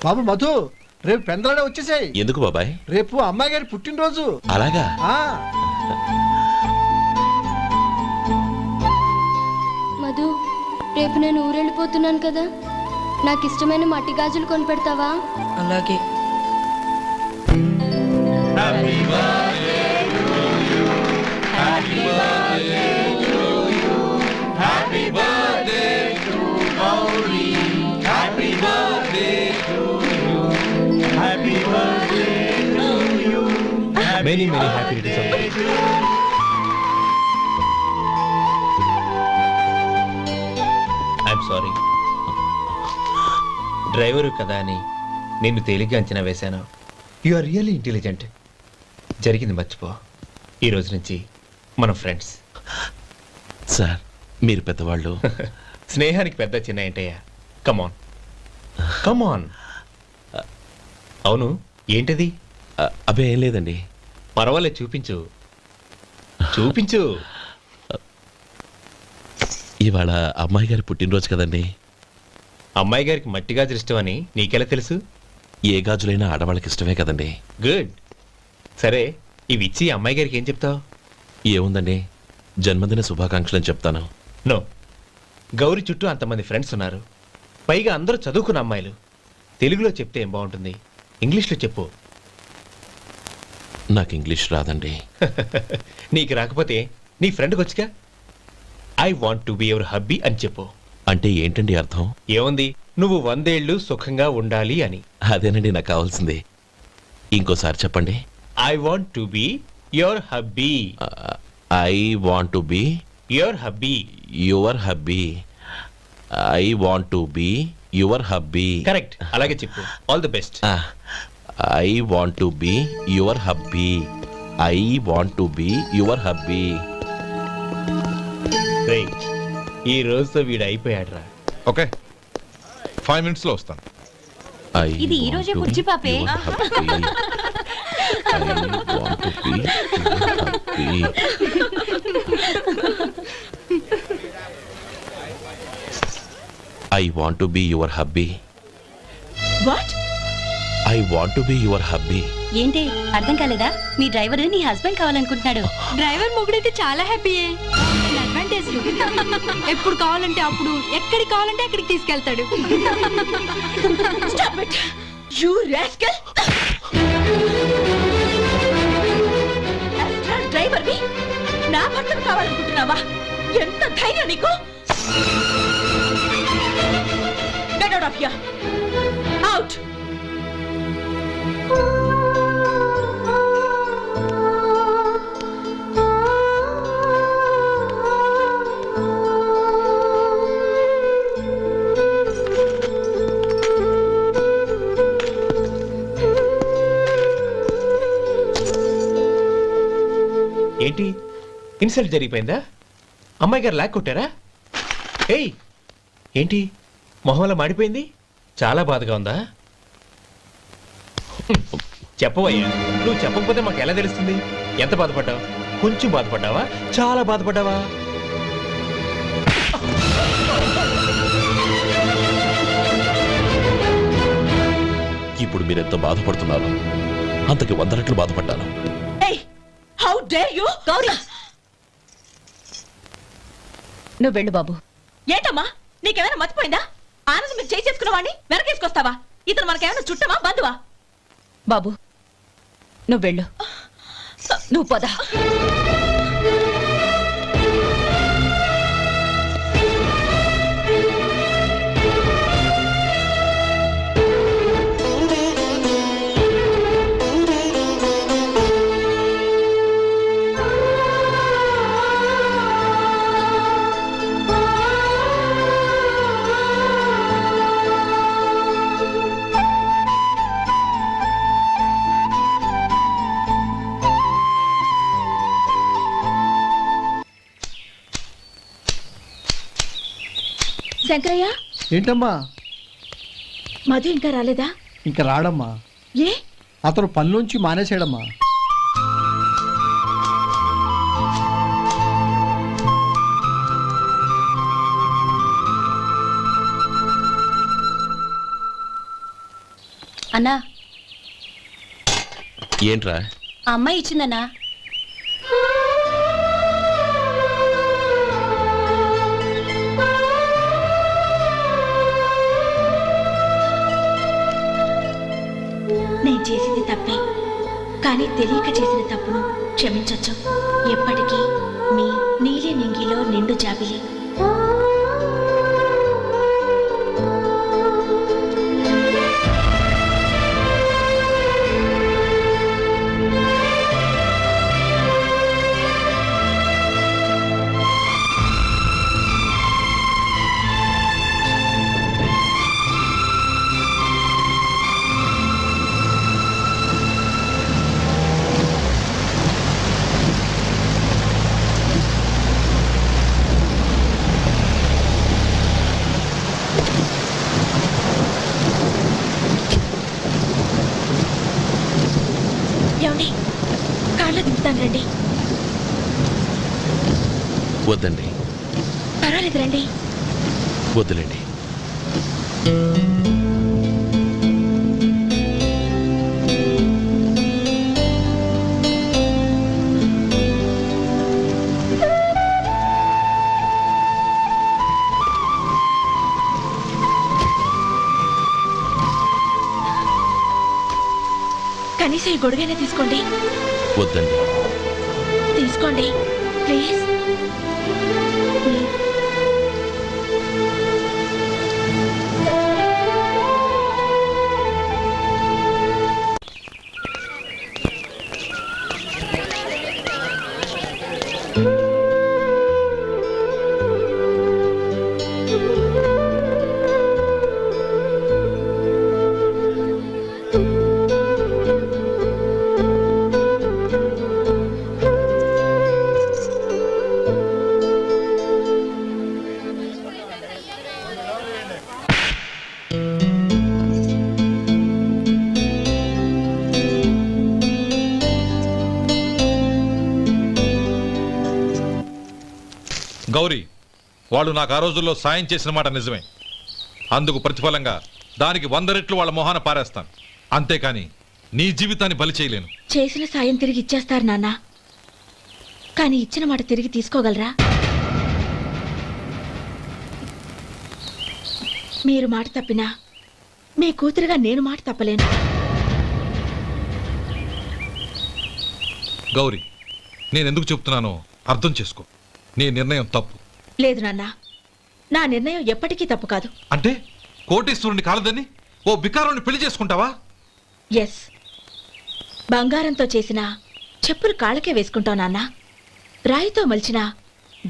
బాబు మధు, రేపు పెందలాడే వచ్చేసాయి. ఎందుకు బాబాయ్? రేపు అమ్మాయి గారి పుట్టినరోజు. అలాగా? మధు, రేపు నేను ఊరెళ్ళిపోతున్నాను కదా, నాకు ఇష్టమైన మట్టి గాజులు కొనిపెడతావా? అలాగే. Many happy returns. I'm sorry. Driver కదా అని నిన్ను తేలిగ్గా అంచనా వేశాను. You are really intelligent. జరిగింది మర్చిపో. ఈ రోజు నుంచి మనం ఫ్రెండ్స్. సార్, మీరు పెద్దవాళ్ళు. స్నేహానికి పెద్ద చిన్న ఏంటయ్యా? కమాన్ కమాన్. అవును, ఏంటది? అబ్బే ఏం లేదండి. పర్వాలేదు, చూపించు చూపించు. ఇవాళ అమ్మాయి గారి పుట్టినరోజు కదండి. అమ్మాయి గారికి మట్టి గాజులు ఇష్టం అని నీకెలా తెలుసు? ఏ గాజులైనా ఆడవాళ్ళకి ఇష్టమే కదండి. గుడ్. సరే, ఇవి ఇచ్చి అమ్మాయి గారికి ఏం చెప్తావు? ఏముందండి, జన్మదిన శుభాకాంక్షలు అని చెప్తాను. నో, గౌరీ చుట్టూ అంతమంది ఫ్రెండ్స్ ఉన్నారు, పైగా అందరూ చదువుకున్న అమ్మాయిలు. తెలుగులో చెప్తే ఏం బాగుంటుంది? ఇంగ్లీష్లో చెప్పు. నాకు ఇంగ్లీష్ రాదండి. నీకు రాకపోతే నీ ఫ్రెండ్కి వచ్చిగా I want to be your hubby అని చెప్పు. అంటే ఏంటండి అర్థం? ఏముంది, నువ్వు 100 ఏళ్ళు సుఖంగా ఉండాలి అని. అదేనండి నాకు కావాల్సింది. ఇంకోసారి చెప్పండి. I want to be your hubby. I want to be your hubby. Your hubby. I want to be your hubby. Correct, అలాగే చెప్పు. All the best. I want to be your hubby. I want to be your hubby. రేయ్, ఈ రోజుతో వీడు అయిపోయాడురా. Okay, 5 minutes లో వస్తాను. ఇది ఈ రోజే బుజ్జి పాపే. I want to be your hubby. What? I want to be your hubby. ఏంటి అర్థం కాలేదా? మీ డ్రైవర్ నీ హస్బెండ్ కావాలనుకుంటున్నాడు. డ్రైవర్ మొగుడైతే చాలా హ్యాపీయే. అడ్వాంటేజ్ ఎప్పుడు కావాలంటే అప్పుడు, ఎక్కడికి కావాలంటే అక్కడికి తీసుకెళ్తాడు. Stop it, you rascal! Driver ని నా భర్తను కావాలనుకుంటున్నావా? ఎంత ధైర్యం నీకు! Get out of here! Out! ఏంటి, ఇన్సల్ట్ జరిగిపోయిందా? అమ్మాయి గారు లాక్ కొట్టారా? ఏయ్, ఏంటి మొహంలో మాడిపోయింది? చాలా బాధగా ఉందా? చెప్పవయ్యా, నువ్వు చెప్పకపోతే మాకు ఎలా తెలుస్తుంది? ఎంత బాధపడ్డావు? కొంచెం బాధపడ్డావా? చాలా బాధపడ్డావా? ఇప్పుడు మీరెంత బాధపడుతున్నారు, అంతకి 100 రెట్లు బాధపడ్డాను. How dare you! గౌరీ, నువ్వు వెళ్ళు బాబు. ఏంటమ్మా, నీకేమైనా మర్చిపోయిందా? ఆనందం మీరు చేసుకున్నవాడిని వెనకేసుకొస్తావా? ఇతను మనకేమైనా చుట్టమా, బంధువా? బాబు నువ్వు వెళ్ళు, నువ్వు పద. శంకరయ్య, ఏంటమ్మా? మధు ఇంకా రాలేదా? ఇంకా రాడమ్మా. ఏ? అతను పనిలోంచి మానేసాడమ్మా. అన్నా ఏంట్రా? ఆ అమ్మాయి ఇచ్చిందన్నా. నేను చేసింది తప్పే, కానీ తెలియక చేసిన తప్పును క్షమించొచ్చు. ఎప్పటికీ మీ నీలి నింగిలో నిండు జాబిలి. ఏమండి, కాళ్ళు దింపుతాను రండి. వద్దండి, పర్వాలేదు రండి. వద్దులేండి. కనీసం ఈ గొడుగైనా తీసుకోండి. వద్దండి. తీసుకోండి ప్లీజ్. గౌరీ, వాళ్ళు నాకు ఆ రోజుల్లో సాయం చేసిన మాట నిజమే. అందుకు ప్రతిఫలంగా దానికి 100 రెట్లు వాళ్ళ మొహాన పారేస్తాను. అంతేకాని నీ జీవితాన్ని బలి చేయలేను. చేసిన సాయం తిరిగి ఇచ్చేస్తారు నాన్న, కానీ ఇచ్చిన మాట తిరిగి తీసుకోగలరా? మీరు మాట తప్పినా మీ కూతురుగా నేను మాట తప్పలేను. గౌరీ, నేనెందుకు చెప్తున్నానో అర్థం చేసుకో. నీ నిర్ణయం తప్పు. లేదు నాన్న, నా నిర్ణయం ఎప్పటికీ తప్పు కాదు. అంటే కోటేశ్వరుని కాలదని ఓ బికారుని పెళ్లి చేసుకుంటావా? ఎస్, బంగారంతో చేసిన చెప్పులు కాళ్ళకే వేసుకుంటావు నాన్న. రాయితో మలిచిన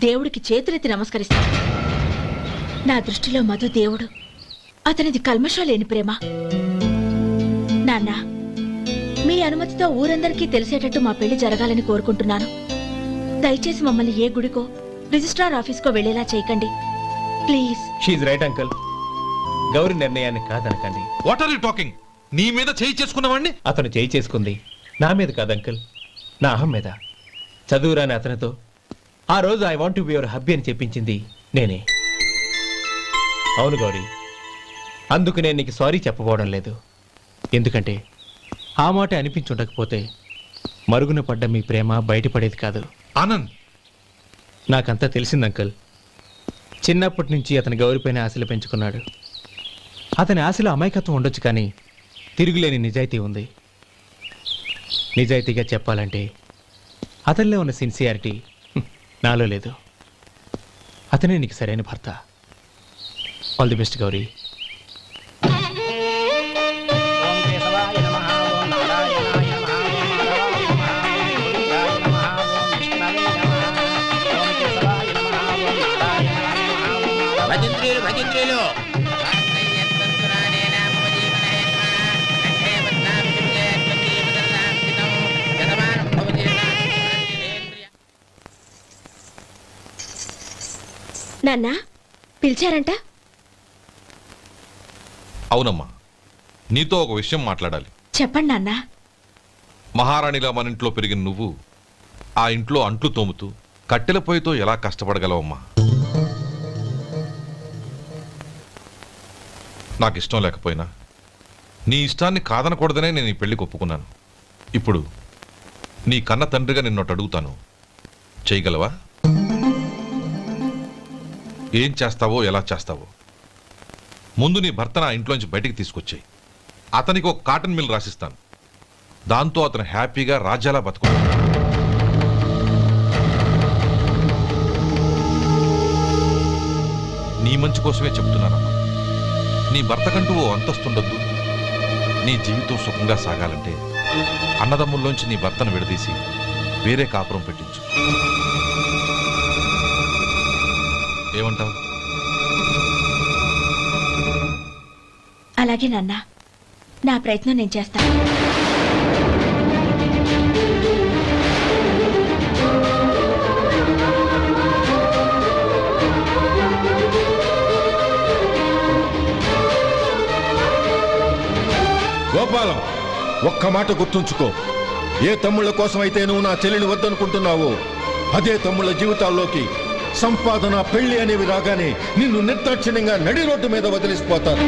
దేవుడికి చేతులెత్తి నమస్కరిస్తా. నా దృష్టిలో మధు దేవుడు, అతనిది కల్మషం లేని ప్రేమ. నాన్న, మీ అనుమతితో ఊరందరికీ తెలిసేటట్టు మా పెళ్లి జరగాలని కోరుకుంటున్నాను. దయచేసి మమ్మల్ని ఏ గుడికో రిజిస్ట్రార్ ఆఫీస్కో వెళ్లేలా చేయకండి ప్లీజ్. షీఈ్ రైట్ అంకుల్. గౌరి నిర్ణయాన్ని కాదనకండి. What are you talking? నీ మీద చేయి చేసుకున్నవాడిని అతను చేయి చేసుకుంది నా మీద కాదు అంకుల్, నా అహం మీద. చదువురాని అతనితో ఆ రోజు I want to be your hubby అని చెప్పించింది నేనే. అవును గౌరీ, అందుకు నేను నీకు సారీ చెప్పబోవడం లేదు. ఎందుకంటే ఆ మాట అనిపించుండకపోతే మరుగున పడ్డ మీ ప్రేమ బయటపడేది కాదు. ఆనంద్, నాకంతా తెలిసింది అంకుల్. చిన్నప్పటి నుంచి అతని గౌరిపైన ఆశలు పెంచుకున్నాడు. అతని ఆశలో అమాయకత్వం ఉండొచ్చు, కానీ తిరుగులేని నిజాయితీ ఉంది. నిజాయితీగా చెప్పాలంటే అతనిలో ఉన్న సిన్సియారిటీ నాలో లేదు. అతనే నీకు సరైన భర్త. All the best Gauri. భజంత్రీలు నాన్న, పిలిచారంట? అవునమ్మా, నీతో ఒక విషయం మాట్లాడాలి. చెప్పండి నాన్న. మహారాణిలా మన ఇంట్లో పెరిగిన నువ్వు ఆ ఇంట్లో అంట్లు తోముతూ కట్టెల పొయ్యితో ఎలా కష్టపడగలవమ్మా? నాకు ఇష్టం లేకపోయినా నీ ఇష్టాన్ని కాదనకూడదనే నేను ఈ పెళ్లికి ఒప్పుకున్నాను. ఇప్పుడు నీ కన్న తండ్రిగా నిన్నొట్టు అడుగుతాను, చేయగలవా? ఏం చేస్తావో, ఎలా చేస్తావో ముందు నీ భర్త నా ఇంట్లోంచి బయటికి తీసుకొచ్చాయి. అతనికి ఒక కాటన్ మిల్ రాసిస్తాను. దాంతో అతను హ్యాపీగా రాజ్యాలా బతుకుతాడు. నీ మంచి కోసమే చెప్తున్నానమ్మా. నీ భర్తకంటూ ఓ అంతస్తుండొద్దు. నీ జీవితం సుఖంగా సాగాలంటే అన్నదమ్ముల్లోంచి నీ భర్తను విడదీసి వేరే కాపురం పెట్టించు. ఏమంటావు? అలాగే నాన్న, నా ప్రయత్నం నేను చేస్తాను. గోపాలం, ఒక్క మాట గుర్తుంచుకో. ఏ తమ్ముళ్ళ కోసమైతే నువ్వు నా చెల్లిని వద్దనుకుంటున్నావో అదే తమ్ముళ్ళ జీవితాల్లోకి సంపాదన, పెళ్లి అనేవి రాగానే నిన్ను నిర్దాక్షిణ్యంగా నడి రోడ్డు మీద వదిలిసిపోతారు.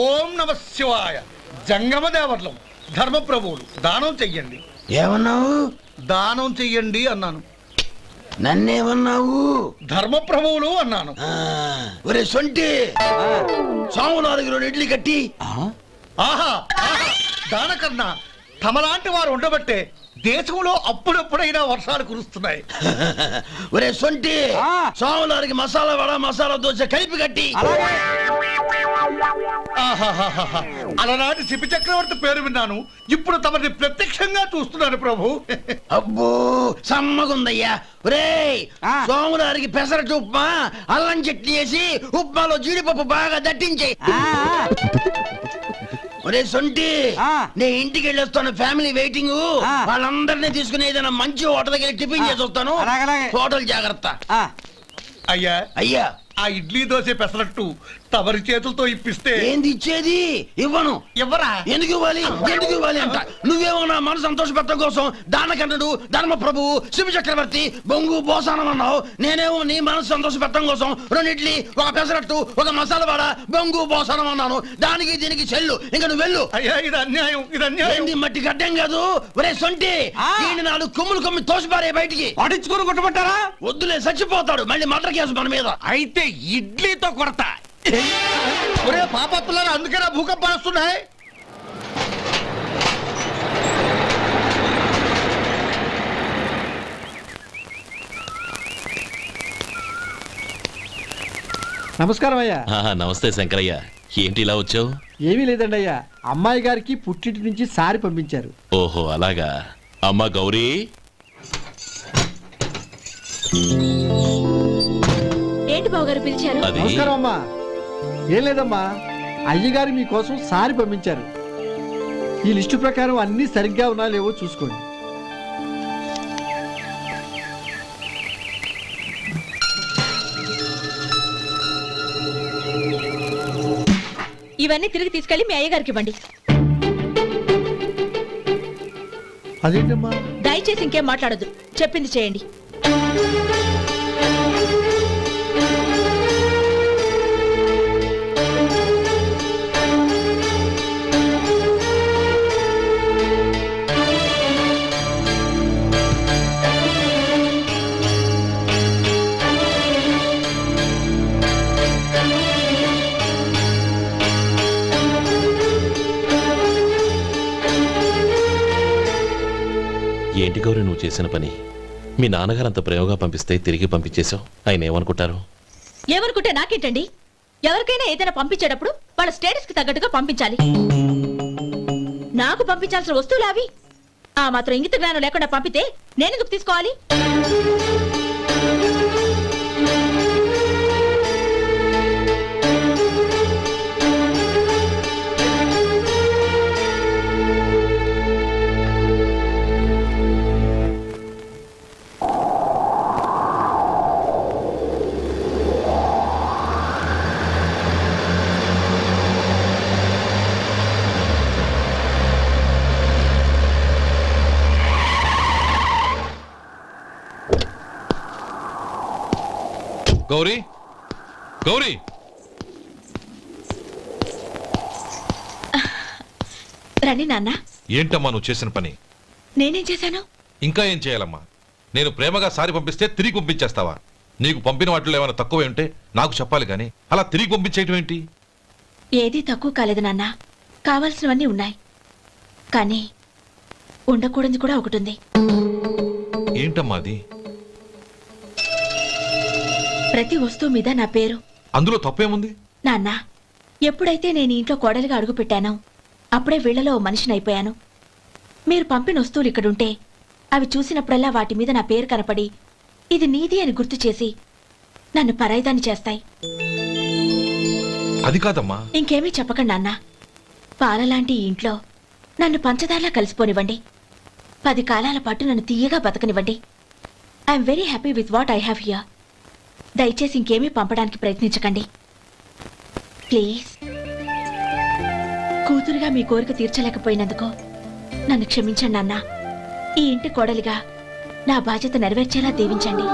ఓం నమ శివాయ. జంగమ దేవర్లం, ధర్మప్రభువులు, దానం చెయ్యండి. ఏమన్నావు? దానం చెయ్యండి అన్నాను. నన్నేమన్నావు? ధర్మప్రభువులు అన్నాను. ఒరే సొంటి, సోమవారికి 2 ఇడ్లీ కట్టి. ఆహా ఆహా, దానకన్నా తమలాంటి వారు ఉండబట్టే దేశంలో అప్పుడప్పుడైనా వర్షాలు కురుస్తున్నాయి. ఒరే సొంటి, సోమవారికి మసాలా వడ, మసాలా దోశ కలిపి కట్టి. ఆహాహాహా, అలనాటి శిపి చక్రవర్తి పేరు విన్నాను, ఇప్పుడు తమని ప్రత్యక్షంగా చూస్తున్నాను ప్రభు. అబ్బో సమ్మగుందయ్యా. ఒరే సోమవారికి పెసరట్టు ఉప్మా, అల్లం చట్నీ వేసి ఉప్మాలో జీడిపప్పు బాగా దట్టించే. ఒరే సొంటి, నే ఇంటికి వెళ్ళొస్తాను, ఫ్యామిలీ వెయిటింగ్. వాళ్ళందరినీ తీసుకుని ఏదైనా మంచి హోటల్ దగ్గర టిఫిన్ చేసి వస్తాను. హోటల్ జాగ్రత్త. అయ్యా అయ్యా, ఆ ఇడ్లీ దోశ పెసరట్టు తమరి చేతులతో ఇప్పిస్తే. ఏంది ఇచ్చేది? ఇవ్వను. ఎవరా? ఎందుకు ఇవ్వాలి? ఎందుకు ఇవ్వాలి అంట. నువ్వేమో నా మనసు సంతోషపెట్టడం కోసం దానకంటుడు, ధర్మ ప్రభువు, శివ చక్రవర్తి, బొంగు బోసానం అన్నావు. నేనేమో నీ మనసు సంతోషపెట్టడం కోసం 2 ఇడ్లీ, ఒక పెసరట్టు, ఒక మసాలా వడ, బొంగు బోసానం అన్నాను. దానికి దీనికి చెల్లు. ఇంకా నువ్వు వెళ్ళు. అయ్యా ఇది అన్యాయం, ఇది అన్యాయం. ఏంది మట్టి గడ్డం కాదు. ఒరే సొంటి, దీన్ని 4 కొమ్ములు తోసిపారే బయటికి. పడించుకొని కొట్టమంటారా? వద్దులే, చచ్చిపోతాడు. మళ్ళీ మర్డర్ కేసు మన మీద. అయితే ఇడ్లీతో కొడతా. ఒరే పాపత్తులారా, అందుకేనా భూకంపాలు వస్తున్నాయి? నమస్కారం అయ్యా. నమస్తే శంకరయ్య, ఏంటి ఇలా వచ్చావు? ఏమీ లేదండి అయ్యా, అమ్మాయి గారికి పుట్టింటి నుంచి సారి పంపించారు. ఓహో అలాగా. అమ్మా గౌరీ. ఏంటి బావగారు పిలిచారు? అది నమస్కారం అమ్మా. ఏం లేదమ్మా, అయ్యగారు మీకోసం సారి పంపించారు. ఈ లిస్టు ప్రకారం అన్ని సరిగ్గా ఉన్నా లేవో చూసుకోండి. ఇవన్నీ తిరిగి తీసుకెళ్లి మీ అయ్యగారికి ఇవ్వండి. అదేంటమ్మా? దయచేసి ఇంకేం మాట్లాడొద్దు, చెప్పింది చేయండి. ఏంటి గౌరీ నువ్వు చేసిన పని? మీ నాన్నగారు అంత ప్రేమగా పంపిస్తే తిరిగి పంపించేశావు. ఆయన ఏమనుకుంటారు? ఏమనుకుంటే నాకేంటండి? ఎవరికైనా ఏదైనా పంపించేటప్పుడు వాళ్ళ స్టేటస్ కి తగ్గట్టుగా పంపించాలి. నాకు పంపించాల్సిన వస్తువులు అవి. ఆ మాత్రం ఇంగిత జ్ఞానం లేకుండా పంపితే నేనెందుకు తీసుకోవాలి? గౌరీ గౌరీ రండి నాన్న. ఏంటమ్మా నువ్వు చేసిన పని? నేనేం చేశాను? ఇంకా ఏం చేయాలమ్మా? నేను ప్రేమగా సారి పంపిస్తే తిరిగి పంపించేస్తావా? నీకు పంపిన వాటిలో ఏమైనా తక్కువ ఉంటే నాకు చెప్పాలి కానీ అలా తిరిగి పంపించేయటం ఏంటి? ఏదీ తక్కువ కాలేదు నాన్న. కావాల్సినవన్నీ ఉన్నాయి, కానీ ఉండకూడదు కూడా ఒకటి ఉంది. ఏంటమ్మా అది? ప్రతి వస్తువు మీద నా పేరు. అందులో తప్పేముంది? నాన్న, ఎప్పుడైతే నేను ఇంట్లో కోడలిగా అడుగు పెట్టానో అప్పుడే వీళ్లలో ఓ మనిషిని అయిపోయాను. మీరు పంపిన వస్తువులు ఇక్కడుంటే అవి చూసినప్పుడల్లా వాటి మీద నా పేరు కనపడి ఇది నీది అని గుర్తు చేసి నన్ను పరాయిదాన్ని చేస్తాయి. అది కాదమ్మా. ఇంకేమీ చెప్పకండి నాన్న. పాలలాంటి ఈ ఇంట్లో నన్ను పంచదారలా కలిసిపోనివ్వండి. 10 కాలాల పాటు నన్ను తీయగా బతకనివ్వండి. I'm very happy with what I have here. దయచేసి ఇంకేమీ పంపడానికి ప్రయత్నించకండి ప్లీజ్. కూతురుగా మీ కోరిక తీర్చలేకపోయినందుకు నన్ను క్షమించండి నాన్న. ఈ ఇంటి కోడలిగా నా బాధ్యత నెరవేర్చేలా దీవించండి.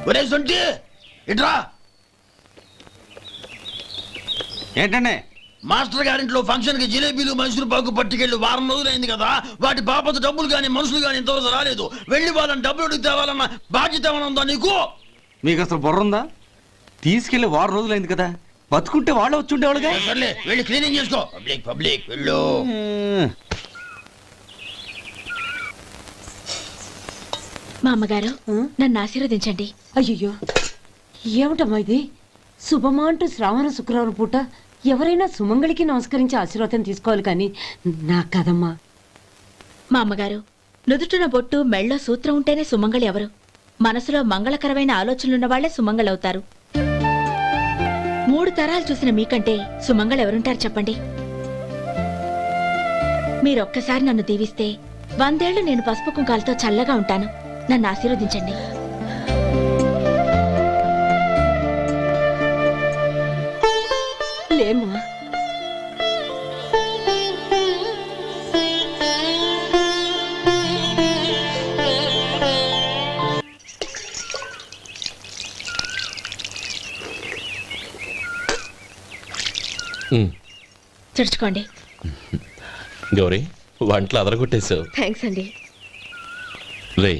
ఒరే సొంటి ఇట్రా. ఏంటండి? మాస్టర్ గారింట్లో ఫంక్షన్ కి జిలేబీలు మైసూరు పాకు పట్టుకెళ్ళి వారం రోజులైంది కదా. వాటి బాపత డబ్బులు కానీ మనుషులు కానీ ఇంతవరకు రాలేదు. వెళ్ళి వాళ్ళని డబ్బులు అడిగి తేవాలన్న బాధ్యత ఏమైనా ఉందా నీకు? మీకు అసలు బుర్ర ఉందా? తీసుకెళ్లి వారం రోజులైంది కదా, బతుకుంటే వాళ్ళు వచ్చి ఉండేవాళ్ళుగా. సర్లే వెళ్ళి క్లీనింగ్ చేసుకో. పబ్లిక్ పబ్లిక్ వెళ్ళు. మా అమ్మగారు నన్ను ఆశీర్వదించండి. అయ్యో ఏమిటమ్మా ఇది? శుభమా అంటూ శ్రావణ శుక్రవారం పూట ఎవరైనా సుమంగళికి నమస్కరించి ఆశీర్వాదం తీసుకోవాలి కానీ నాకు కదమ్మా. మా అమ్మగారు, నుదుటిన బొట్టు మెళ్ళో సూత్రం ఉంటేనే సుమంగళి ఎవరు? మనసులో మంగళకరమైన ఆలోచనలున్న వాళ్లే సుమంగళవుతారు. 3 తరాలు చూసిన మీకంటే సుమంగళ ఎవరుంటారు చెప్పండి? మీరొక్కసారి నన్ను దీవిస్తే 100 ఏళ్లు నేను పసుపు కుంకాలతో చల్లగా ఉంటాను. నన్ను ఆశీర్వదించండి. లేమ్మా. చుడుచుకోండి. గౌరీ, వంటలు అదరగొట్టేశావు. థ్యాంక్స్ అండి. రే,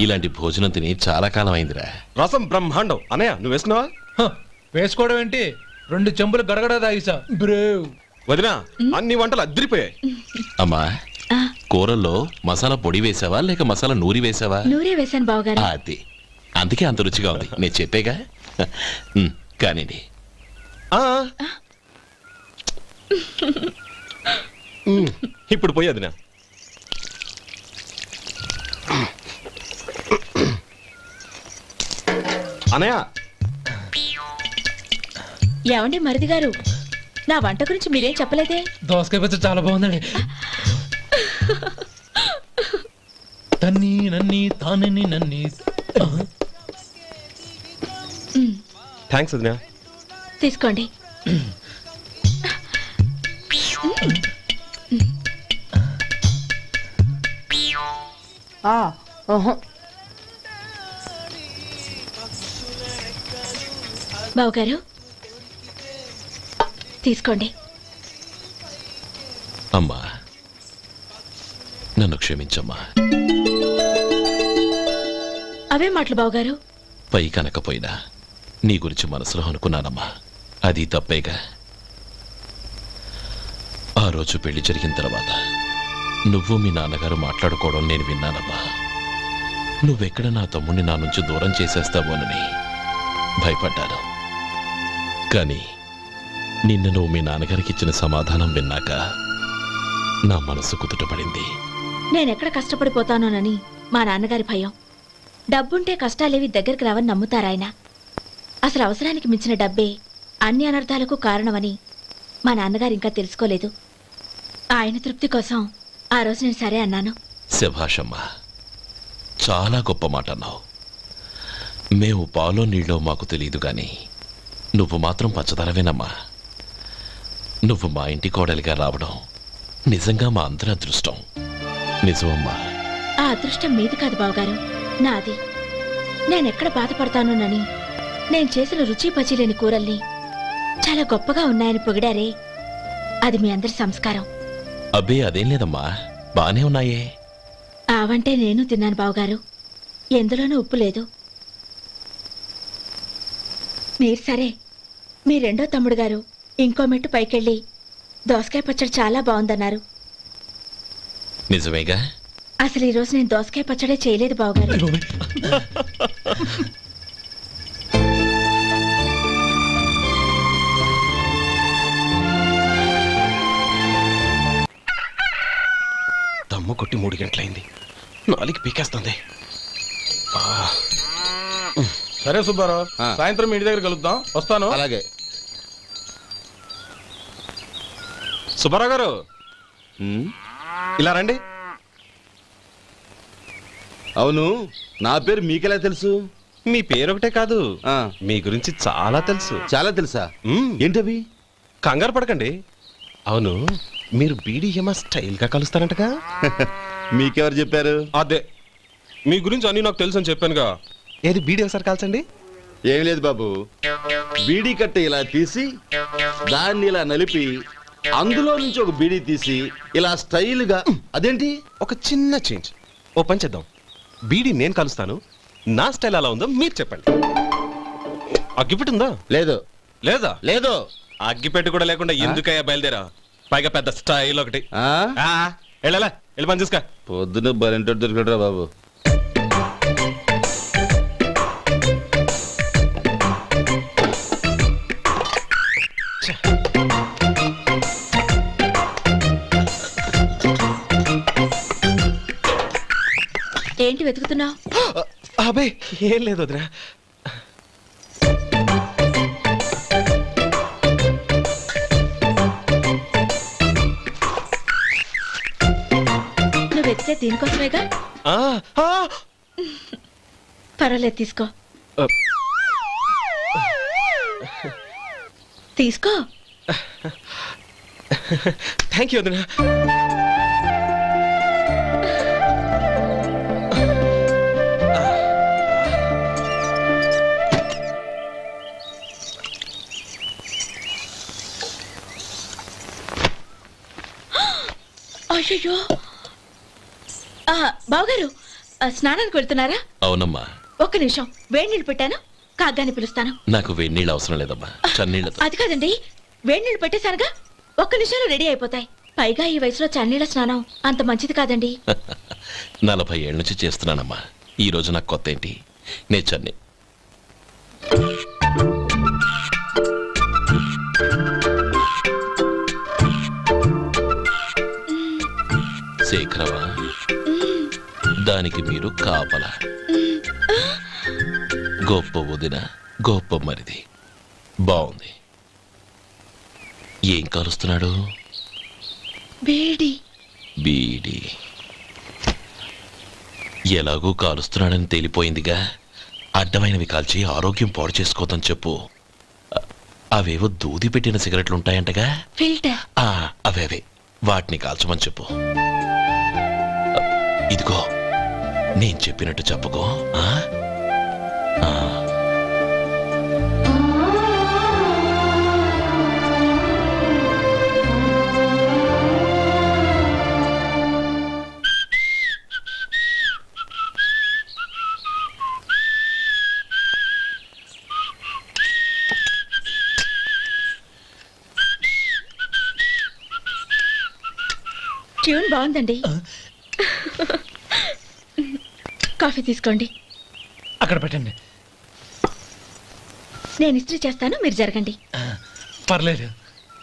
ఇలాంటి భోజనం తిని చాలా కాలం అయిందిరా. రసం బ్రహ్మాండం. అనయ్య నువ్వు వేసుకున్నావా? వేసుకోవడం ఏంటి, 2 చెంబులు గడగడ తాగిసా బ్రేవ్. వదినా, అన్ని వంటలు అద్దరిపోయాయి. అమ్మా, కూరల్లో మసాలా పొడి వేసావా లేక మసాలా నూరి వేసావా? నూరే వేశాను బావగారు. అది అందుకే అంత రుచిగా ఉంది. నేను చెప్పేగా. కానివ్వండి. ఇప్పుడు పోయి వదినా. అనయ్య, ఏమండి మరిది గారు, నా వంట గురించి మీరేం చెప్పలేదే? దోసకాయ పచ్చడి చాలా బాగుందండి. తన్ని నన్ని తానని నన్ని. థ్యాంక్స్ వదినా. తీసుకోండి. బావగారు తీసుకోండి. అమ్మా, నన్ను క్షమించమ్మా. అవే మాటలు బావగారు. పై కనకపోయినా నీ గురించి మనసులో అనుకున్నానమ్మా. అది తప్పేగా. ఆ రోజు పెళ్లి జరిగిన తర్వాత నువ్వు మీ నాన్నగారు మాట్లాడుకోవడం నేను విన్నానమ్మా. నువ్వెక్కడ నా తమ్ముడిని నా నుంచి దూరం చేసేస్తావోనని భయపడ్డాను. కానీ నిన్న నువ్వు మీ నాన్నగారికి ఇచ్చిన సమాధానం విన్నాక నా మనసు కుదుటపడింది. నేనెక్కడ కష్టపడిపోతానోనని మా నాన్నగారి భయం. డబ్బుంటే కష్టాలేవి దగ్గరికి రావని నమ్ముతారాయన. అసలు అవసరానికి మించిన డబ్బే అన్ని అనర్థాలకు కారణమని మా నాన్నగారు ఇంకా తెలుసుకోలేదు. ఆయన తృప్తి కోసం ఆ రోజు నేను సరే అన్నాను. శభాషమ్మా, చాలా గొప్ప మాట అన్నావు. మేము పాలో నీళ్ళో మాకు తెలియదు గాని నువ్వు మాత్రం పచ్చదనవేనమ్మా. నువ్వు మా ఇంటి కోడలిగా రావడం నిజంగా మా అందరి అదృష్టం. నిజమమ్మా. ఆ అదృష్టం మీది కాదు బావగారు, నాది. నేనెక్కడ బాధపడతానోనని నేను చేసిన రుచి పచిలేని కూరల్ని చాలా గొప్పగా ఉన్నాయని పొగిడారే, అది మీ అందరి సంస్కారం. అబ్బే అదేం లేదమ్మా, బానే ఉన్నాయే. ఆవంటే నేను తిన్నాను బావగారు, ఎందులోనూ ఉప్పు లేదు. మీరు సరే, మీ రెండో తమ్ముడు గారు ఇంకో మెట్టు పైకెళ్ళి దోసకాయ పచ్చడి చాలా బాగుందన్నారు. నిజమేగా? అసలు ఈరోజు నేను దోసకాయ పచ్చడే చేయలేదు బావగారు. దమ్ము కొట్టి 3 గంటలైంది, 4 పీకేస్తుంది. సరే సుబ్బారావు, సాయంత్రం మీ ఇంటి దగ్గర కలుద్దాం. వస్తాను. అలాగే. సుబ్బారావు గారు ఇలా రండి. అవును, నా పేరు మీకెలా తెలుసు? మీ పేరు ఒకటే కాదు, మీ గురించి చాలా తెలుసు. చాలా తెలుసా? ఏంటవి? కంగారు పడకండి. అవును, మీరు బీడీఎంఆ స్టైల్ గా కలుస్తారంటగా? మీకెవరు చెప్పారు? అదే, మీ గురించి అన్ని నాకు తెలుసు అని చెప్పానుగా. ఏది బీడీ ఒకసారి కాల్చండి. ఏం లేదు బాబు, బీడీ కట్ట ఇలా తీసి దాన్ని ఇలా నలిపి అందులో నుంచి ఒక బీడీ తీసి ఇలా స్టైల్ గా. అదేంటి? ఒక చిన్న చేంజ్. ఓ పని చేద్దాం, బీడీ నేను కలుస్తాను, నా స్టైల్ అలా ఉందో మీరు చెప్పండి. అగ్గిపెట్టి ఉందా? లేదు. లేదా? లేదు. అగ్గిపెట్టి కూడా లేకుండా ఎందుకయ్యా బయలుదేరా? పైగా పెద్ద స్టైల్ ఒకటి. వెళ్ళాలా, వెళ్ళి పని చూసుకో. పొద్దున బరింటోడు దొరికడరా బాబు. ఏంటి వెతుకుతున్నావు? అబే ఏం లేదు వదినా. నువ్వు వెతికే దీనికోసమేగా. పర్వాలేదు, తీసుకో. తీసుకో. థ్యాంక్ యూ వదినా. అయ్యో, బావగారు స్నానానికి వెళ్తున్నారా? అవునమ్మా. ఒక్క నిమిషం, వేడి నీళ్ళు పెట్టాను, కాగ్గాని పిలుస్తాను. నాకు వేడి నీళ్ళు అవసరం లేదమ్మా, చన్నీళ్ళతో. అది కాదండి, వేడి నీళ్ళు పెట్టేశానుగా, ఒక్క నిమిషంలో రెడీ అయిపోతాయి. పైగా ఈ వయసులో చన్నీళ్ళ స్నానం అంత మంచిది కాదండి. 40 ఏళ్ళ నుంచి చేస్తున్నానమ్మా, ఈ రోజు నాకు కొత్త ఏంటి? నే చన్నీ. శేఖరవా, దానికి మీరు కాపల. గొప్ప వదిన, గొప్ప మరిది. బాగుంది. ఏం కలుస్తున్నాడు? బీడి. బీడి ఎలాగూ కాలుస్తున్నాడని తేలిపోయిందిగా. అడ్డమైనవి కాల్చి ఆరోగ్యం పాడు చేసుకోదని చెప్పు. అవేవో దూది పెట్టిన సిగరెట్లుంటాయంటగా, ఫిల్టర్. అవే వాటిని కాల్చమని చెప్పు. ఇదిగో, నేను చెప్పినట్టు చెప్పుకో. ట్యూన్ బాగుందండి. కాఫీ తీసుకోండి. అక్కడ పెట్టండి. నేను ఇస్త్రీ చేస్తాను, మీరు జరగండి. పర్లేదు.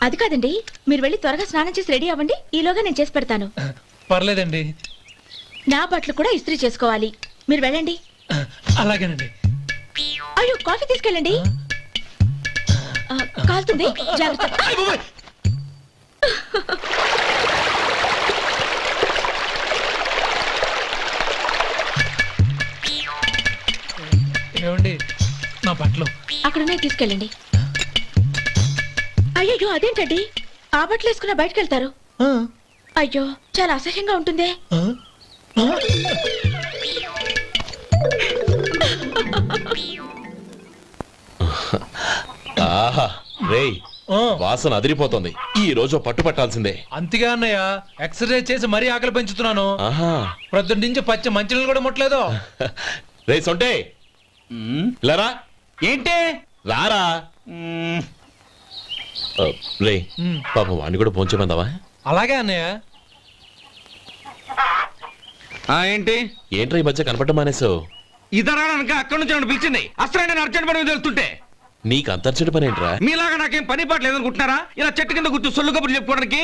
అది కాదండి, మీరు వెళ్ళి త్వరగా స్నానం చేసి రెడీ అవ్వండి, ఈలోగా నేను చేసి పెడతాను. పర్లేదండి. నా బట్టలు కూడా ఇస్త్రీ చేసుకోవాలి, మీరు వెళ్ళండి. అలాగేనండి. అయ్యో, కాఫీ తీసుకెళ్ళండి. కాలుతుంది జాగ్రత్త. ఏమండి నా బట్టలు అక్కడనే తీసుకెళ్ళండి. అయ్యో అదేంటండి ఆ బట్టలు వేసుకున్న బయటకు వెళ్తారు? అయ్యో చాలా అసహ్యంగా ఉంటుందే. ఆహా రేయ్ వాసన అదిరిపోతుంది. ఈ రోజు పట్టు పట్టాల్సిందే. అంతగా అన్నయ్య ఎక్సర్సైజ్ చేసి మరీ ఆకలి పెంచుతున్నాను. ఆహా ప్రొద్దున నుంచి పచ్చ మంచినీళ్ళు కూడా ముట్టలేదు. రే సొంటే లరా ఏంటి రారా రే పాపం వాడిని కూడా పోంచమందావా? అలాగే అన్నయ్య. ఏంటి ఏంట్రా ఈ మధ్య కనపడడం మానేసావు? ఇదరా అనక అక్కడి నుంచి నన్ను పిలిచింది. అసలు నేను అర్జెంట్ పని వెళ్తుంటే నీకు అంతర్చడి పని ఏంట్రా? మీలాగా నాకేం పని పాట లేదనుకుంటున్నారా? ఇలా చెట్టు కింద కూర్చో సొల్లు కబుర్లు చెప్పుకోవడానికి.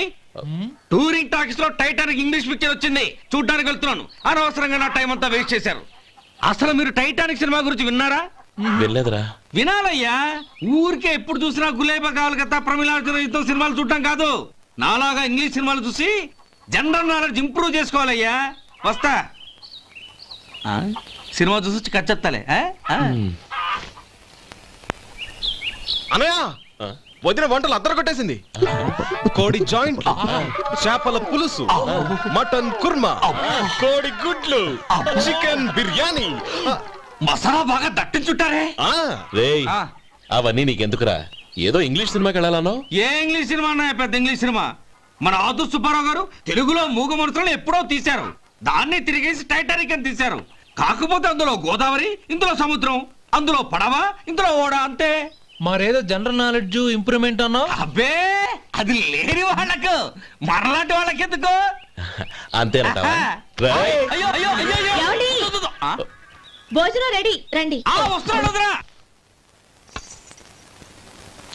టూరింగ్ టాకీస్ లో టైటానిక్ ఇంగ్లీష్ పిక్చర్ వచ్చింది, చూడ్డానికి వెళ్తున్నాను. అనవసరంగా నా టైం అంతా వేస్ట్ చేశారు. అసలు మీరు టైటానిక్ సినిమా గురించి విన్నారా? వెళ్ళలేదురా. వినాలయ్యా. ఊరికే ఎప్పుడు చూసినా గులేబా కావాలి కదా ప్రమిళార్జున యుద్ధం సినిమాలు చూడటం కాదు. నాలాగా ఇంగ్లీష్ సినిమాలు చూసి జనరల్ నాలెడ్జ్ ఇంప్రూవ్ చేసుకోవాలయ్యా. వస్తా. సినిమా చూసి కచ్చెత్తాలే. అనయా వదిన వంటలు అద్దరు కొట్టేసింది. కోడి జాయింట్, చేపల పులుసు, మటన్ కుర్మా, కోడి గుడ్లు, చికెన్ బిర్యానీ, మసాలా బాగా దట్టించుంటారే. రేయ్ అవన్నీ నీకెందుకురా? ఏదో ఇంగ్లీష్ సినిమాకి వెళ్ళాలనో? ఏ ఇంగ్లీష్ సినిమా అన్నాయా? పెద్ద ఇంగ్లీష్ సినిమా. మన ఆదు సుబ్బారావు గారు తెలుగులో మూగమరుతులను ఎప్పుడో తీశారు. దాన్ని తిరిగేసి టైటానిక్ అని తీశారు. కాకపోతే అందులో గోదావరి, ఇందులో సముద్రం, అందులో పడవ, ఇందులో ఓడ, అంతే. మరేదో జనరల్ నాలెడ్జ్ ఇంప్రూవ్మెంట్ అన్నా? అబ్బే అది లేని వాళ్ళకు, మరలాంటి వాళ్ళకి ఎందుకు? అంతేనంటావా? రేయ్. అయ్యో అయ్యో అయ్యో అయ్యో. ఏమండి? భోజనం రెడీ, రండి. వస్తున్నాడు వదరా.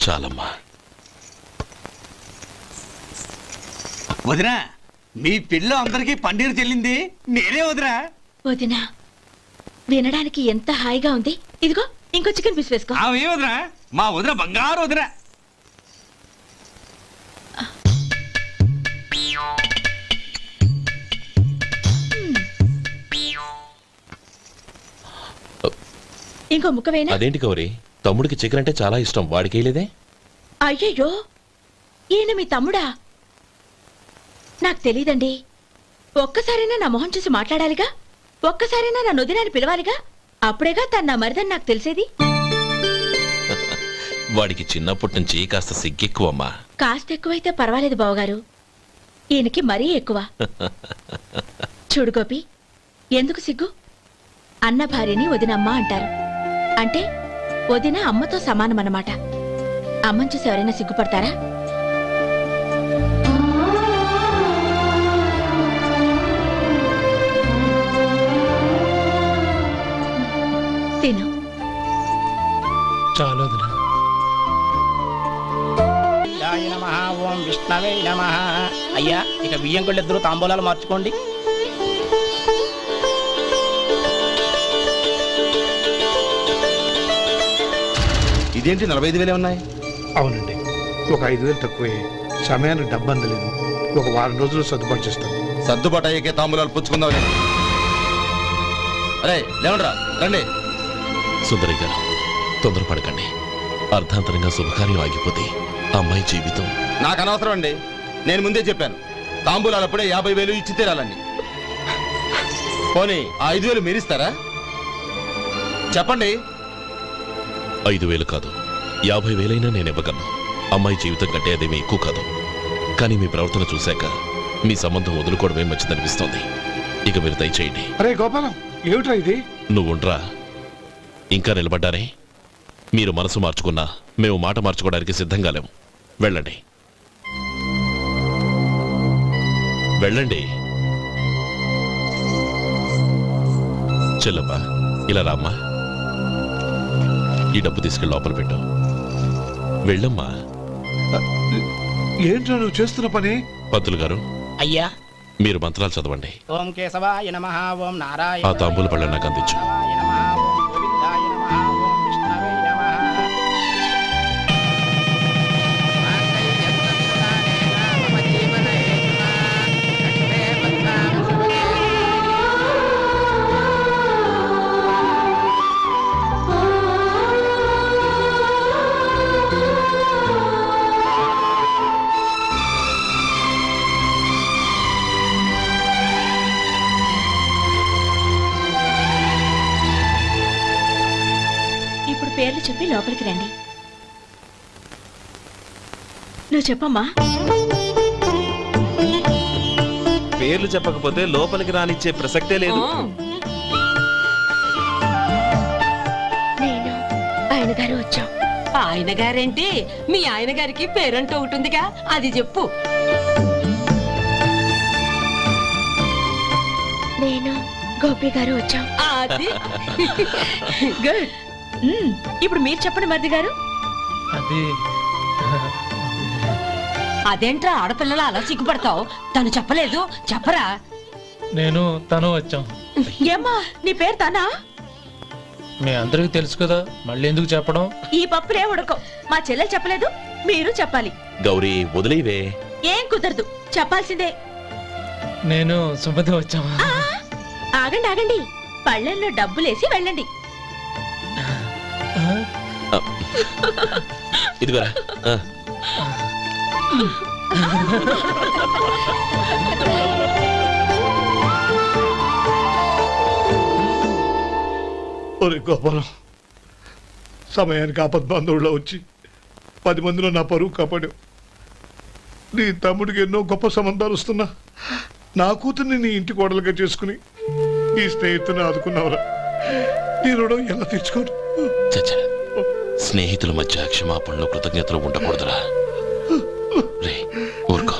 చాలమ్మా. వదినా మీ పిల్ల అందరికి పన్నీరు చెల్లింది నేనే వదినా. వదినా వినడానికి ఎంత హాయిగా ఉంది. ఇదిగో ఇంకో చికెన్ పీస్ వేసుకో. ఏ వదినా? మా వదిన బంగారు వదినా. ఇంకో ముక్క వేయనా? అదేంటి గౌరీ, తమ్ముడికి చికెన్ అంటే చాలా ఇష్టం, వాడికి వేయలేదే? అయ్యయ్యో ఈయన మీ తమ్ముడా? నాకు తెలీదండి. ఒక్కసారైనా నా మొహం చూసి మాట్లాడాలిగా, ఒక్కసారైనా నా నొదినాన్ని పిలవాలిగా, అప్పుడేగా తన నా మరిదని నాకు తెలిసేది. వాడికి చిన్నప్పటి నుంచి కాస్త సిగ్గెక్కువమ్మా. కాస్త ఎక్కువైతే పర్వాలేదు బావగారు, ఈయనకి మరీ ఎక్కువ. చూడు గోపి, ఎందుకు సిగ్గు? అన్న భార్యని వదినమ్మ అంటారు. అంటే వదిన అమ్మతో సమానం అన్నమాట. అమ్మని చూసి ఎవరైనా సిగ్గుపడతారా? తిను. చాలు వదినా. ఓం విష్ణవే నమః. అయ్యా ఇక బియ్యం కొళ్ళు ఇద్దరు తాంబూలాలు మార్చుకోండి. ఇదేంటి 45,000 ఉన్నాయి? అవునండి, ఒక 5,000 తక్కువే. సమయానికి డబ్బు అందలేదు. ఒక వారం రోజులు సర్దుబాటు చేస్తాను. సర్దుబాటు అయ్యే తాంబూలాలు పుచ్చుకుందాం. అరే లేవండ్రా రండి. సుందరి గారు తొందరపడకండి. అర్ధాంతరంగా శుభకార్యం ఆగిపోతే అమ్మాయి జీవితం. నాకు అనవసరం అండి, నేను ముందే చెప్పాను. తాంబూలాలు అప్పుడే 50,000 ఇచ్చి తీరాలండి. పోనీ ఆ 5,000 మీరిస్తారా? చెప్పండి. 5,000 కాదు, 50,000 నేను ఇవ్వగలను. అమ్మాయి జీవితం కంటే అదేమీ ఎక్కువ కాదు. కానీ మీ ప్రవర్తన చూశాక మీ సంబంధం వదులుకోవడమే మంచిదనిపిస్తోంది. ఇక మీరు దయచేయండి. అరే గోపాలం, ఏమిట్రా ఇది? నువ్వుండ్రా. ఇంకా నిలబడ్డారే? మీరు మనసు మార్చుకున్నా మేము మాట మార్చుకోవడానికి సిద్ధంగా లేము. వెళ్ళండి వెళ్ళండి. చెల్లమ్మా ఇలా రామ్మా. ఈ డబ్బు తీసుకెళ్ళి లోపల పెట్టు. వెళ్ళమ్మా. ఏంట్రా నువ్వు చేస్తున్న పని? పంతులు గారు అయ్యా మీరు మంత్రాలు చదవండి. ఓం కేశవాయ నమః. ఓం నారాయణ. ఆ తాంబూల పళ్ళ నాకు అందించు. ఓం గోవిందాయ నమః. ఓం విష్ణవే నమః. పేర్లు చెప్పి లోపలికి రండి. నువ్వు చెప్పమ్మా. పేర్లు చెప్పకపోతే లోపలికి రానిచ్చే ప్రసక్తే లేదు. నేను ఆయన గారు వచ్చాం. ఆయన గారేంటి, మీ ఆయన గారికి పేరంటూ ఒకటి ఉందిగా, అది చెప్పు. నేను గోపి గారు వచ్చాం. అది గుడ్. ఇప్పుడు మీరు చెప్పండి మరిది గారు. అది అదేంట్రా ఆడపిల్లలు అలా సిగ్గుపడతావు? తను చెప్పలేదు, చెప్పరా. నేను తను వచ్చాం. ఏమ్మా నీ పేరు తానా? మీ అందరికీ తెలుసు కదా, మళ్ళీ ఎందుకు చెప్పడం? ఈ పప్పులే ఉడకం. మా చెల్లెలు చెప్పలేదు, మీరు చెప్పాలి. గౌరీ వదిలేవే. ఏం కుదరదు, చెప్పాల్సిందే. నేను సుమతి వచ్చాం. ఆ, ఆగండి ఆగండి, పళ్ళెల్లో డబ్బులేసి వెళ్ళండి. ఇదిగోరా. ఒరే గోపాలం, సమయానికి ఆపద్బంధువుల్లో వచ్చి 10 మందిలో నా పరువు కాపాడావు. నీ తమ్ముడికి ఎన్నో గొప్ప సంబంధాలు వస్తున్నా నా కూతుర్ని నీ ఇంటి కోడలుగా చేసుకుని నీ స్నేహితుని ఆదుకున్నావురా. నీ రుణం ఎలా తీర్చుకోరు? చచ్చా, స్నేహితుల మధ్య క్షమాపణలు కృతజ్ఞతలు ఉండకూడదురా. రే ఊరుకో.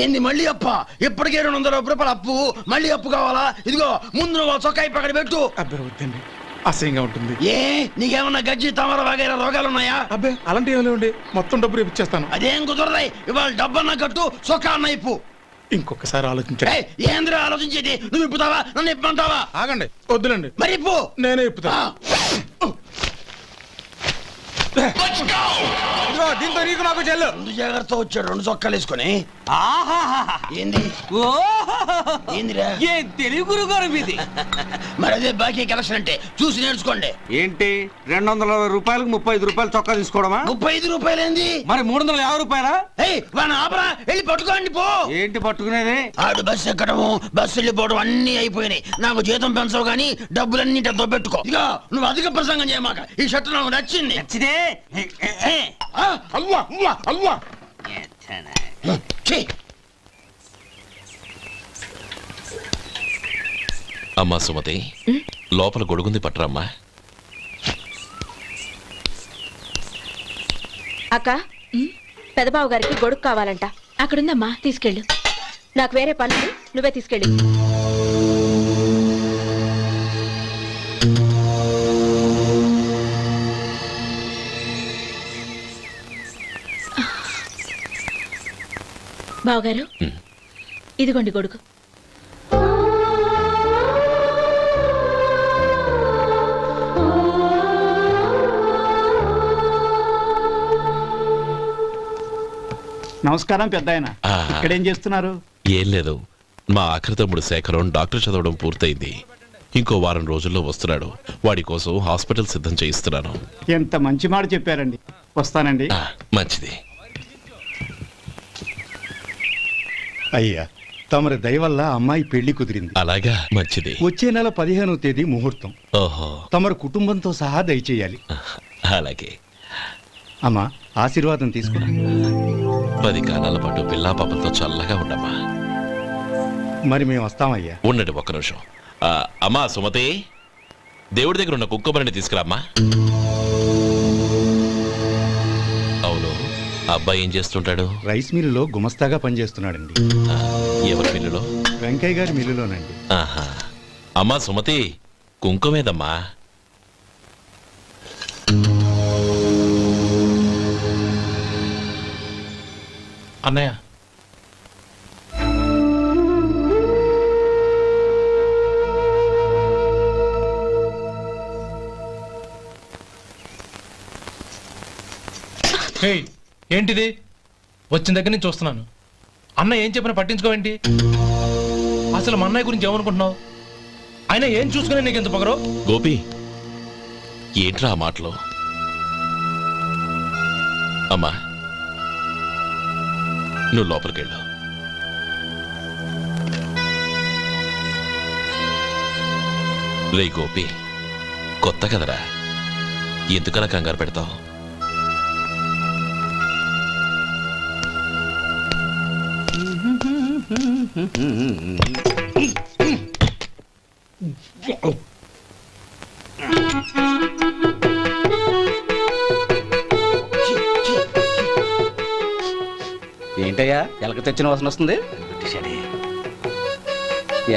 ఏంది మళ్ళీ అప్ప? ఇప్పటికే 200 రూపాయల అప్పు, మళ్ళీ అప్పు కావాలా? ఇదిగో ముందు నువ్వు చొక్కాయి పక్కన పెట్టు. అబ్బే వద్దండి, అసహ్యంగా ఉంటుంది. ఏ నీకేమన్నా గజ్జి తమర వగైరా రోగాలున్నాయా? అబ్బే అలాంటి ఏమీ లేవండి, మొత్తం డబ్బు రేపు ఇచ్చేస్తాను. అదేం కుదరదాయి. ఇవాళ డబ్బన్నా కట్టు, చొక్కా అన్న ఇప్పు. ఇంకొకసారి ఆలోచించండి. ఏయ్, ఏందిరా ఆలోచించేది? నువ్వు ఇప్పుతావా, నన్ను ఇప్పమంటావా? ఆగండి, వద్దులండి, మరి ఇప్పు. నేనే ఇప్పుతా. దీంతో నీకు నాకు చెల్లు. ముందు జాగ్రత్త వచ్చాడు 2 చొక్కాలు వేసుకొని. ఏంది ఏందిరా? ఏ తెలుగు గురుగారు మీది? మరి అదే బాకీ కలెక్షన్ అంటే చూసి నేర్చుకోండి. ఏంటి 220 రూపాయలకు 35 రూపాయలు చొక్కా తీసుకోవడమా? 35 రూపాయలు ఏంది? మరి 350 రూపాయలా? ఏయ్ వాడిని ఆపరా, వెళ్ళి పట్టుకోండి పో. ఏంటి పట్టుకునేది? ఆడు బస్సు ఎక్కడము, బస్సు వెళ్ళిపోవడం అన్ని అయిపోయినాయి. నాకు జీతం పెంచవు గానీ డబ్బులన్నీ దొబ్బెట్టుకో. ఇక నువ్వు అధిక ప్రసంగం చేయమాక. ఈ షర్ట్ నాకు నచ్చింది. నచ్చితే అల్వా అల్వా అల్వా. అమ్మా సుమతి, లోపల గొడుగుంది పట్టరమ్మా. అక్క, పెదబాబు గారికి గొడుగు కావాలంట. అక్కడుందమ్మా, తీసుకెళ్ళు. నాకు వేరే పనులు, నువ్వే తీసుకెళ్ళు. బావగారు, ఇదిగోండి గొడుగు. నమస్కారం పెద్ద ఆయన. ఇక్కడేం చేస్తున్నారు? ఏం లేదు, మా ఆఖరి తమ్ముడు శేఖరం డాక్టర్ చదవడం పూర్తయింది. ఇంకో వారం రోజుల్లో వస్తున్నాడు. వాడి కోసం హాస్పిటల్ సిద్ధం చేయిస్తున్నాను. ఎంత మంచి మాట చెప్పారండి. వస్తానండి. మంచిది. అయ్యా, తమరి దయ వల్ల అమ్మాయి పెళ్లి కుదిరింది. అలాగా, మంచిది. వచ్చే నెల 15వ తేదీ ముహూర్తం. ఓహో, తమరు కుటుంబంతో సహా దయచేయాలి. అలాగే. అమ్మా, ఆశీర్వాదం తీసుకురా. 10 కాలాల పాటు పిల్లా పాపలతో చల్లగా ఉండమ్మా. మరి మేము వస్తామయ్యా. ఉండండి ఒక్క నిమిషం. అమ్మా సుమతి, దేవుడి దగ్గర ఉన్న కుక్కమరిని తీసుకురామ్మా. అవును, అబ్బాయి ఏం చేస్తుంటాడు? రైస్ మిల్లులో గుమస్తాగా పనిచేస్తున్నాడండి. ఎవరి మిల్లులో? వెంకయ్య గారి మిల్లులోనండి. ఆహా. అమ్మా సుమతి, కుంకుమేదమ్మా? అన్నయ్య, ఏంటిది? వచ్చిన దగ్గర నుంచి చూస్తున్నాను. అన్న ఏం చెప్పినా పట్టించుకోవేంటి? అసలు మా అన్నయ్య గురించి ఏమనుకుంటున్నావు? ఆయన ఏం చూసుకునే నీకు ఎంత పొగరు? గోపి, ఏంట్రా ఆ మాటలు? అమ్మా, నువ్వు లోపలికెళ్ళు. రే గోపి, కొత్త కదరా, ఎందుకలా కంగారు పెడతావు? ఏంటయ్యా ఎలక తెచ్చిన వాసన వస్తుంది?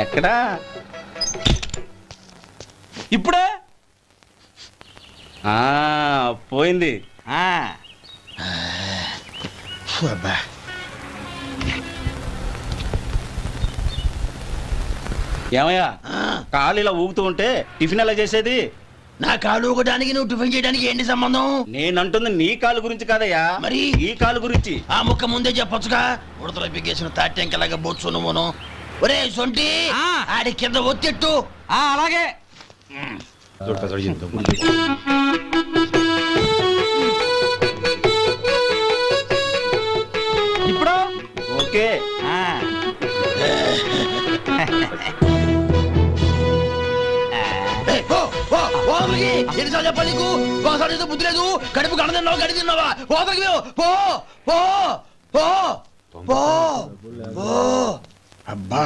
ఎక్కడా? ఇప్పుడే పోయింది. ఏమయ్యా కాలు ఇలా ఊగుతూ ఉంటే టిఫిన్ ఎలా చేసేది? నా కాలు ఊగడానికి నువ్వు టిఫిన్ చేయడానికి ఏంటి సంబంధం? నేనంటుంది నీ కాలు గురించి కాదయ్యా, మరి ఈ కాలు గురించి. ఆ ముక్క ముందే చెప్పొచ్చుగా. ఉడతలో పిగేసిన తాట్యంకలాగా బొచ్చు నువ్వును. ఒరే సొంటి, ఆడి కింద ఒత్తెట్టు. అలాగే. ఇప్పుడు ఓకే. ఎన్నిసార్లు చెప్పాలి నీకు? ఒకసారి ఏదో బుద్ధి లేదు. కడుపు కడ తిన్నావు, గడి తిన్నావా? పోతలకి పో పో పో పో పో. అబ్బా